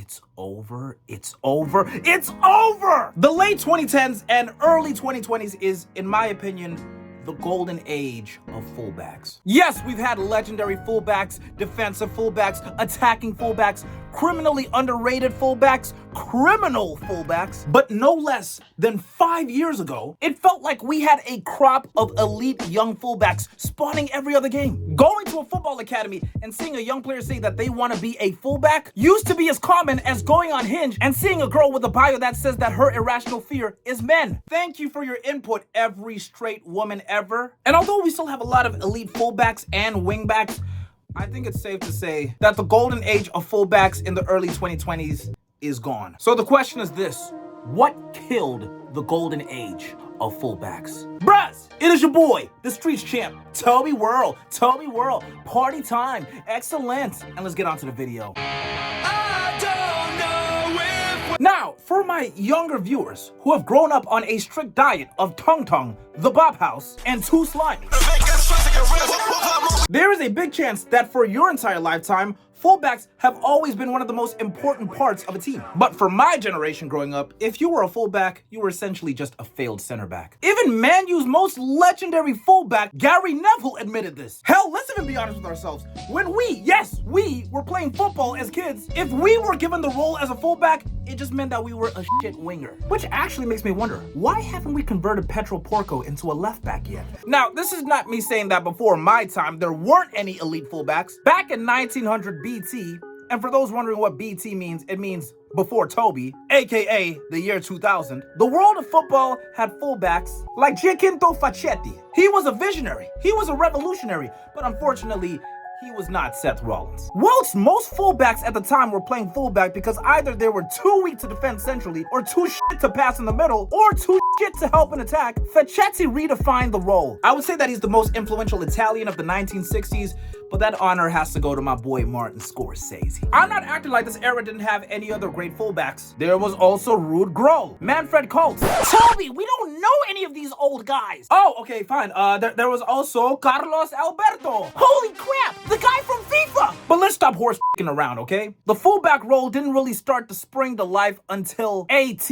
It's over. It's over. It's over! The late 2010s and early 2020s is, in my opinion, the golden age of fullbacks. Yes, we've had legendary fullbacks, defensive fullbacks, attacking fullbacks, criminally underrated fullbacks, criminal fullbacks, but no less than 5 years ago, it felt like we had a crop of elite young fullbacks spawning every other game. Going to a football academy and seeing a young player say that they want to be a fullback used to be as common as going on Hinge and seeing a girl with a bio that says that her irrational fear is men. Thank you for your input, every straight woman ever. And although we still have a lot of elite fullbacks and wingbacks, I think it's safe to say that the golden age of fullbacks in the early 2020s is gone. So the question is this: what killed the golden age of fullbacks? Bruh, it is your boy, the Streets Champ, Toby Whirl, party time, excellent. And let's get on to the video. Now, for my younger viewers who have grown up on a strict diet of Tung Tung, the Bob House, and Two Slimes, there is a big chance that for your entire lifetime, fullbacks have always been one of the most important parts of a team. But for my generation growing up, if you were a fullback, you were essentially just a failed center back. Even Man U's most legendary fullback, Gary Neville, admitted this. Hell, let's even be honest with ourselves. When we were playing football as kids, if we were given the role as a fullback, it just meant that we were a shit winger. Which actually makes me wonder, why haven't we converted Petro Porco into a left back yet? Now, this is not me saying that before my time there weren't any elite fullbacks. Back in 1900 BT, and for those wondering what BT means, it means before Toby, aka the year 2000, the world of football had fullbacks like Giacinto Facchetti. He was a visionary, he was a revolutionary, but unfortunately, he was not Seth Rollins. Whilst most fullbacks at the time were playing fullback because either they were too weak to defend centrally, or too shit to pass in the middle, or too shit to help in attack, Facchetti redefined the role. I would say that he's the most influential Italian of the 1960s, but that honor has to go to my boy Martin Scorsese. I'm not acting like this era didn't have any other great fullbacks. There was also Ruud Grohl, Manfred Koltz. Toby, we don't know any of these old guys. Oh, okay, fine. There was also Carlos Alberto. Holy crap, the guy from FIFA. But let's stop horse f***ing around, okay? The fullback role didn't really start to spring to life until AT,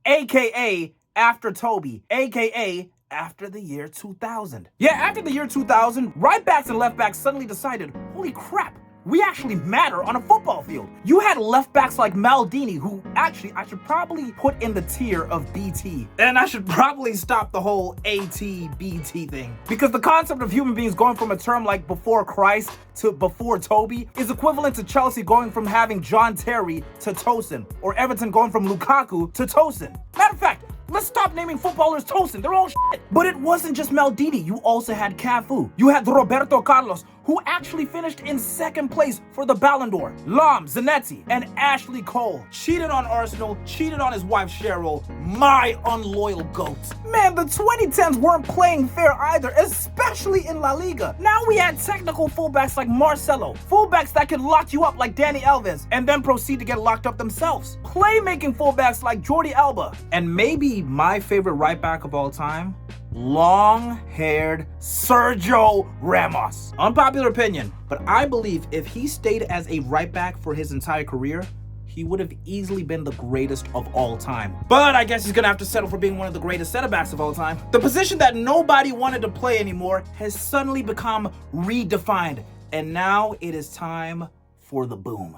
aka after Toby, aka after the year 2000. Yeah, after the year 2000, right backs and left backs suddenly decided, holy crap, we actually matter on a football field. You had left backs like Maldini, who actually I should probably put in the tier of BT. And I should probably stop the whole AT-BT thing. Because the concept of human beings going from a term like before Christ to before Toby is equivalent to Chelsea going from having John Terry to Tosin, or Everton going from Lukaku to Tosin. Matter of fact, let's stop naming footballers Tosin. They're all shit. But it wasn't just Maldini. You also had Cafu. You had Roberto Carlos, who actually finished in second place for the Ballon d'Or. Lam, Zanetti, and Ashley Cole cheated on Arsenal, cheated on his wife Cheryl, my unloyal goat. Man, the 2010s weren't playing fair either, especially in La Liga. Now we had technical fullbacks like Marcelo, fullbacks that could lock you up like Dani Alves, and then proceed to get locked up themselves. Playmaking fullbacks like Jordi Alba, and maybe my favorite right back of all time, long-haired Sergio Ramos. Unpopular opinion, but I believe if he stayed as a right back for his entire career, he would have easily been the greatest of all time. But I guess he's gonna have to settle for being one of the greatest center backs of all time. The position that nobody wanted to play anymore has suddenly become redefined, and now it is time for the boom.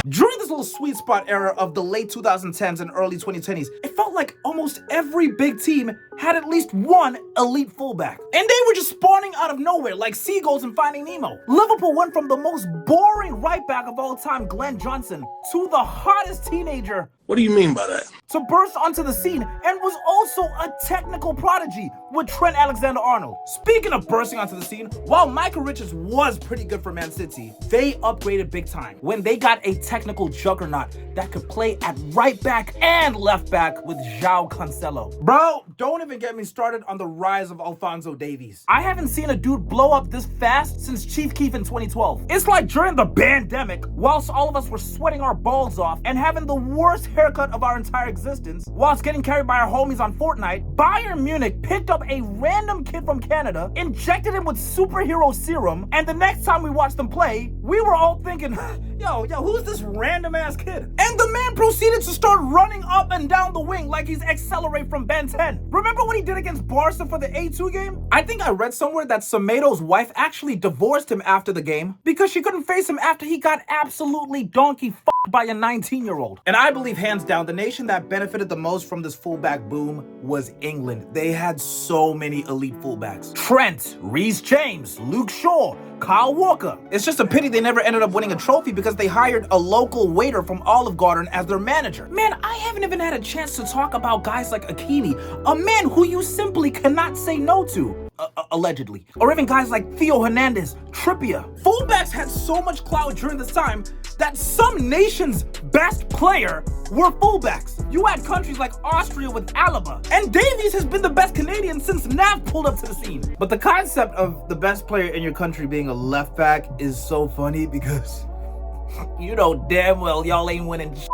During this little sweet spot era of the late 2010s and early 2010s, it felt like almost every big team had at least one elite fullback. And they were just spawning out of nowhere like seagulls in Finding Nemo. Liverpool went from the most boring right back of all time, Glenn Johnson, to the hottest teenager. What do you mean by that? To burst onto the scene and was also a technical prodigy with Trent Alexander-Arnold. Speaking of bursting onto the scene, while Michael Richards was pretty good for Man City, they upgraded big time when they got a technical juggernaut that could play at right back and left back with João Cancelo. Bro, don't even get me started on the rise of Alphonso Davies. I haven't seen a dude blow up this fast since Chief Keef in 2012. It's like during the pandemic, whilst all of us were sweating our balls off and having the worst haircut of our entire existence, whilst getting carried by our homies on Fortnite, Bayern Munich picked up a random kid from Canada, injected him with superhero serum, and the next time we watched them play, we were all thinking, yo, who's this random ass kid? And the man proceeded to start running up and down the wing like he's Accelerate from Ben 10. Remember what he did against Barca for the A2 game? I think I read somewhere that Semedo's wife actually divorced him after the game because she couldn't face him after he got absolutely donkey f***ed by a 19-year-old. And I believe hands down, the nation that benefited the most from this fullback boom was England. They had so many elite fullbacks. Trent, Reece James, Luke Shaw, Kyle Walker. It's just a pity they never ended up winning a trophy because they hired a local waiter from Olive Garden as their manager. Man, I haven't even had a chance to talk about guys like Akini, a man who you simply cannot say no to. Allegedly. Or even guys like Theo Hernandez, Trippier. Fullbacks had so much clout during this time that some nations' best player were fullbacks. You had countries like Austria with Alaba, and Davies has been the best Canadian since Nav pulled up to the scene. But the concept of the best player in your country being a left back is so funny because you know damn well y'all ain't winning shit.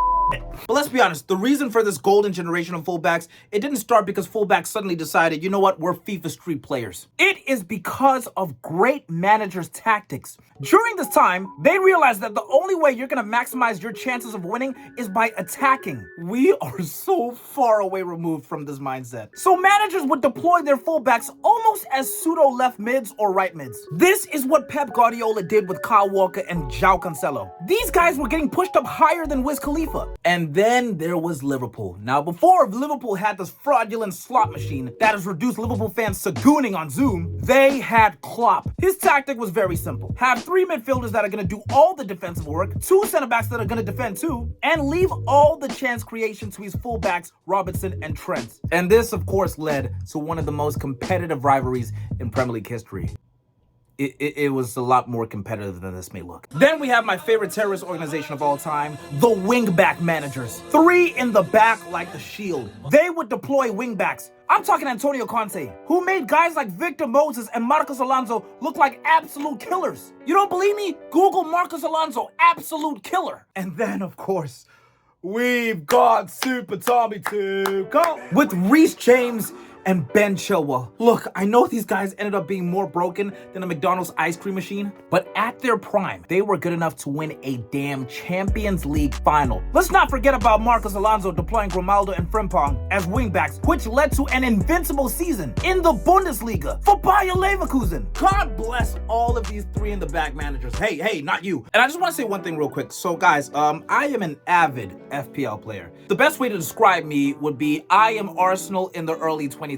But let's be honest, the reason for this golden generation of fullbacks, it didn't start because fullbacks suddenly decided, you know what, we're FIFA Street players. It is because of great managers' tactics. During this time, they realized that the only way you're gonna maximize your chances of winning is by attacking. We are so far away removed from this mindset. So managers would deploy their fullbacks almost as pseudo left mids or right mids. This is what Pep Guardiola did with Kyle Walker and João Cancelo. These guys were getting pushed up higher than Wiz Khalifa. And then there was Liverpool. Now, before Liverpool had this fraudulent slot machine that has reduced Liverpool fans to gooning on Zoom, they had Klopp. His tactic was very simple. Have 3 midfielders that are going to do all the defensive work, 2 center backs that are going to defend too, and leave all the chance creation to his fullbacks, Robertson and Trent. And this, of course, led to one of the most competitive rivalries in Premier League history. It was a lot more competitive than this may look. Then we have my favorite terrorist organization of all time, the wingback managers. 3 in the back like the Shield. They would deploy wingbacks. I'm talking Antonio Conte, who made guys like Victor Moses and Marcos Alonso look like absolute killers. You don't believe me? Google Marcos Alonso, absolute killer. And then, of course, we've got Super Tommy Tuchel with Reece James and Ben Chilwell. Look, I know these guys ended up being more broken than a McDonald's ice cream machine, but at their prime, they were good enough to win a damn Champions League final. Let's not forget about Marcos Alonso deploying Grimaldo and Frimpong as wingbacks, which led to an invincible season in the Bundesliga for Bayer Leverkusen. God bless all of these 3 in the back managers. Hey, not you. And I just want to say one thing real quick. So guys, I am an avid FPL player. The best way to describe me would be I am Arsenal in the early 2020s.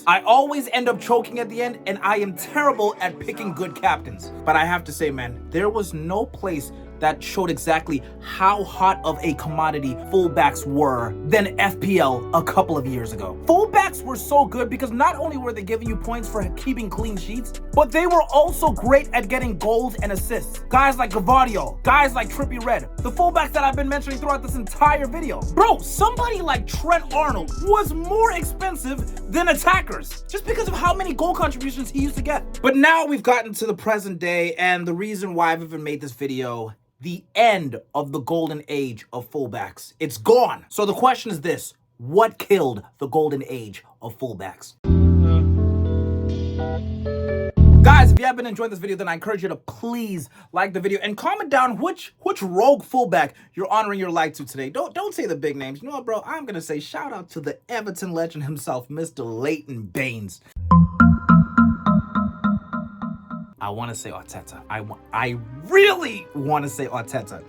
I always end up choking at the end, and I am terrible at picking good captains. But I have to say, man, there was no place that showed exactly how hot of a commodity fullbacks were than FPL a couple of years ago. Fullbacks were so good because not only were they giving you points for keeping clean sheets, but they were also great at getting goals and assists. Guys like Gavadio, guys like Trippie Redd, the fullbacks that I've been mentioning throughout this entire video. Bro, somebody like Trent Arnold was more expensive than attackers just because of how many goal contributions he used to get. But now we've gotten to the present day, and the reason why I've even made this video, the end of the golden age of fullbacks. It's gone. So the question is this: what killed the golden age of fullbacks? Guys, if you have been enjoying this video, then I encourage you to please like the video and comment down which rogue fullback you're honoring your like to today. Don't say the big names. You know what, bro? I'm gonna say shout out to the Everton legend himself, Mr. Leighton Baines. I want to say Arteta. I really want to say Arteta.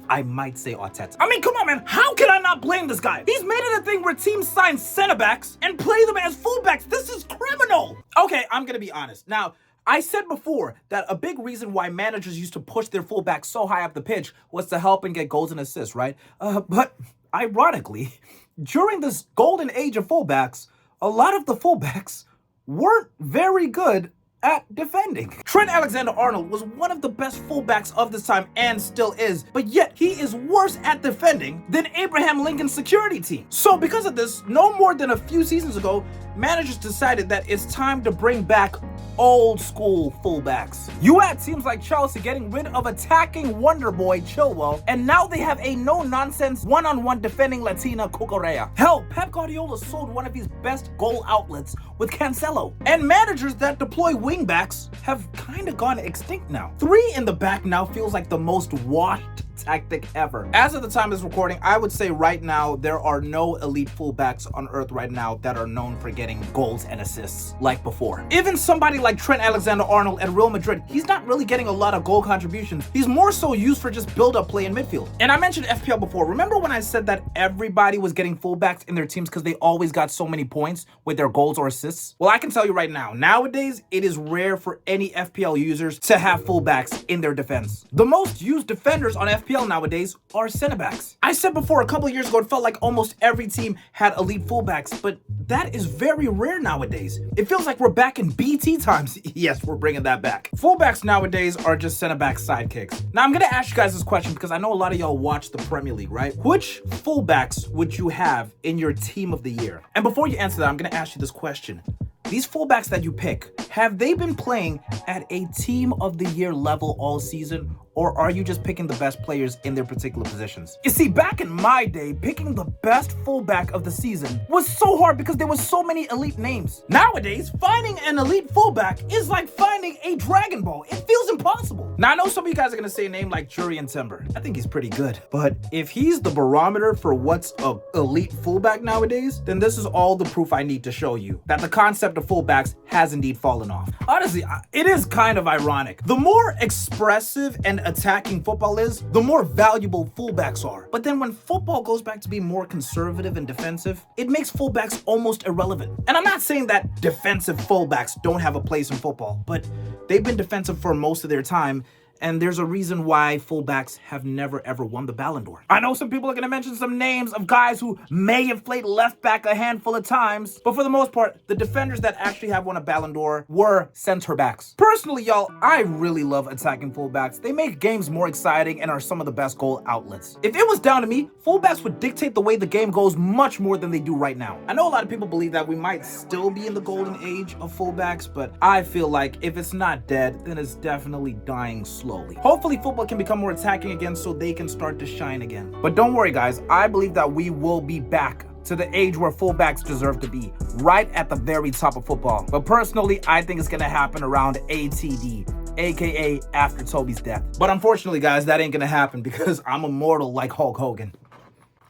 I might say Arteta. I mean, come on, man. How can I not blame this guy? He's made it a thing where teams sign center backs and play them as fullbacks. This is criminal. Okay, I'm going to be honest. Now, I said before that a big reason why managers used to push their fullbacks so high up the pitch was to help and get goals and assists, right? But ironically, during this golden age of fullbacks, a lot of the fullbacks weren't very good at defending. Trent Alexander-Arnold was one of the best fullbacks of this time and still is, but yet he is worse at defending than Abraham Lincoln's security team. So because of this, no more than a few seasons ago, managers decided that it's time to bring back old school fullbacks. You had teams like Chelsea getting rid of attacking wonder boy Chilwell, and now they have a no-nonsense one-on-one defending Latina Cucurella. Hell, Pep Guardiola sold one of his best goal outlets with Cancelo. And managers that deploy wingbacks have kind of gone extinct now. 3 in the back now feels like the most washed tactic ever. As of the time of this recording, I would say right now there are no elite fullbacks on earth right now that are known for getting goals and assists like before. Even somebody like Trent Alexander-Arnold at Real Madrid, he's not really getting a lot of goal contributions. He's more so used for just build-up play in midfield. And I mentioned FPL before. Remember when I said that everybody was getting fullbacks in their teams because they always got so many points with their goals or assists? Well, I can tell you right now, nowadays it is rare for any FPL users to have fullbacks in their defense. The most used defenders on FPL nowadays are center backs. I said before, a couple of years ago, it felt like almost every team had elite fullbacks, but that is very rare nowadays. It feels like we're back in BT times. Yes, we're bringing that back. Fullbacks nowadays are just center back sidekicks. Now, I'm gonna ask you guys this question because I know a lot of y'all watch the Premier League, right? Which fullbacks would you have in your team of the year? And before you answer that, I'm gonna ask you this question. These fullbacks that you pick, have they been playing at a team of the year level all season? Or are you just picking the best players in their particular positions? You see, back in my day, picking the best fullback of the season was so hard because there were so many elite names. Nowadays, finding an elite fullback is like finding a Dragon Ball. It feels impossible. Now, I know some of you guys are gonna say a name like Jurian Timber. I think he's pretty good. But if he's the barometer for what's an elite fullback nowadays, then this is all the proof I need to show you that the concept of fullbacks has indeed fallen off. Honestly, it is kind of ironic. The more expressive and attacking football is, the more valuable fullbacks are. But then when football goes back to being more conservative and defensive, it makes fullbacks almost irrelevant. And I'm not saying that defensive fullbacks don't have a place in football, but they've been defensive for most of their time. And there's a reason why fullbacks have never ever won the Ballon d'Or. I know some people are gonna mention some names of guys who may have played left back a handful of times, but for the most part, the defenders that actually have won a Ballon d'Or were center backs. Personally, y'all, I really love attacking fullbacks. They make games more exciting and are some of the best goal outlets. If it was down to me, fullbacks would dictate the way the game goes much more than they do right now. I know a lot of people believe that we might still be in the golden age of fullbacks, but I feel like if it's not dead, then it's definitely dying slowly. Hopefully football can become more attacking again so they can start to shine again. But don't worry guys, I believe that we will be back to the age where fullbacks deserve to be, right at the very top of football. But personally, I think it's gonna happen around ATD, aka after Toby's death. But unfortunately guys, that ain't gonna happen because I'm immortal like Hulk Hogan.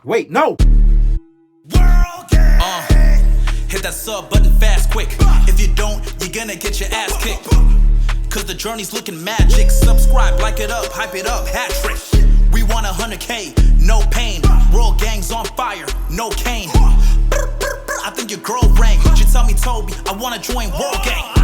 Wait, no! Hit that sub button fast, quick. If you don't, you're gonna get your ass kicked. Cause the journey's looking magic. Subscribe, like it up, hype it up, hat trick. We want 100K, no pain. Royal gang's on fire, no cane. I think your girl rang. She tell me, Toby, I wanna join World Gang.